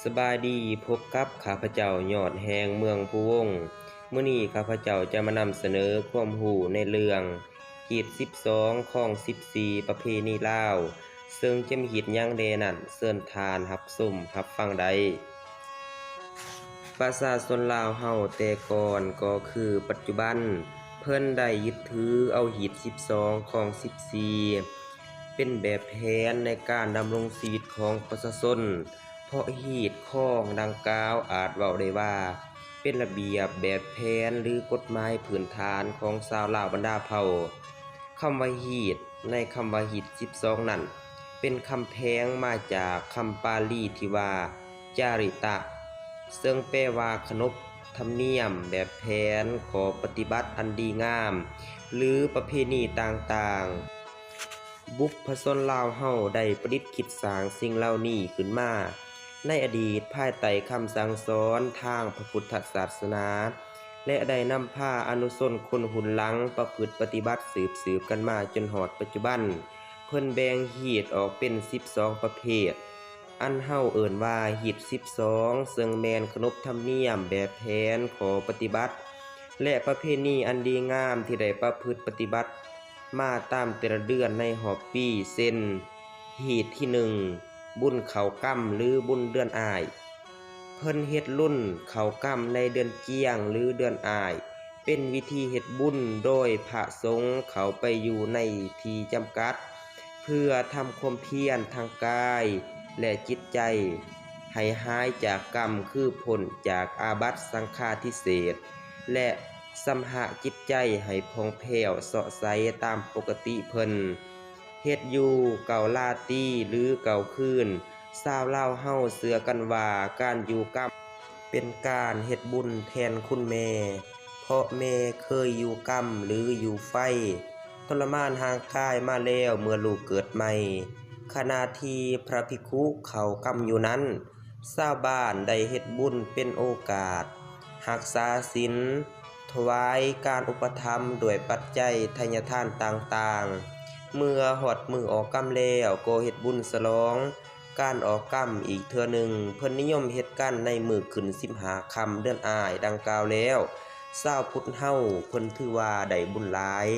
สบายดีพบกับข้าพเจ้ายอดแห่งเมืองผู้วงมื้อนี้ข้าพเจ้าจะมานำเสนอความรู้ในเรื่องฮีต12ของ14ประเพณีลาวซึ่งจะมีฮีตหยังแดนั้นเชิญทานรับชมรับฟังได้ประชาชนลาวเฮาแต่ก่อนก็คือปัจจุบันเพิ่นได้ยึดถือเอาฮีต12ของ14เป็นแบบแผนในการดำรงชีวิตของประชาชนเพราะฮีตของดังกล่าวอาจเว้าได้ว่าเป็นระเบียบแบบแผนหรือกฎหมายพื้นฐานของชาวลาวบรรดาเผ่าคำว่าฮีตในคำว่าฮีต12นั้นเป็นคำแพงมาจากคำปาลีที่ว่าจาริตะซึ่งแปลว่าขนบธรรมเนียมแบบแผนขอปฏิบัติอันดีงามหรือประเพณีต่างๆบุพชนลาวเฮาได้ประดิษฐ์คิดสร้างสิ่งเหล่านี้ขึ้นมาในอดีตภายใต้คำสั่งสอนทางพระพุทธศาสนาและได้นำพาอนุชนคนรุ่นหลังประพฤติปฏิบัติสืบกันมาจนฮอดปัจจุบันเพิ่นแบ่งฮีตออกเป็น12ประเภทอันเฮาเอิ้นว่าฮีต12ซึ่งแม่นขนบธรรมเนียมแบบแผนขอปฏิบัติและประเพณีอันดีงามที่ได้ประพฤติปฏิบัติมาตามแต่ละเดือนในรอบปีเช่นฮีตที่1บุญเข้าค่ำหรือบุญเดือนอ้ายเพิ่นเฮ็ดรุ่นเข้าค่ำในเดือนเกียงหรือเดือนอ้ายเป็นวิธีเฮ็ดบุญโดยพระสงฆ์เข้าไปอยู่ในที่จำกัดเพื่อทำความเพียรทางกายและจิตใจให้หายจากกรรมคือพ้นจากอาบัติสังฆาทิเศษและสำหะจิตใจให้ผ่องแผ้วเสาะใสตามปกติเพิ่นเฮ็ดอยู่เก่าลาตรีหรือเก่าคืนชาวลาวเฮาเชื่อกันว่าการอยู่กรรมเป็นการเฮ็ดบุญแทนคุณแม่เพราะแม่เคยอยู่กรรมหรืออยู่ไฟทรมานห่างกายมาแล้วเมื่อลูกเกิดใหม่ขณะที่พระภิกขุเข้ากรรมอยู่นั้นชาวบ้านได้เฮ็ดบุญเป็นโอกาสรักษาศีลถวายการอุปถัมภ์ด้วยปัจจัยทายทานต่างๆเมื่อฮอดมื้อออกกรรมแล้วก็เฮ็ดบุญฉลองการออกกรรมอีกเทื่อหนึ่งเพิ่นนิยมเฮ็ดกันในมื้อขึ้น15ค่ำเดือนอ้ายดังกล่าวแล้วชาวพุทธเฮาเพิ่นถือว่าได้บุญหลาย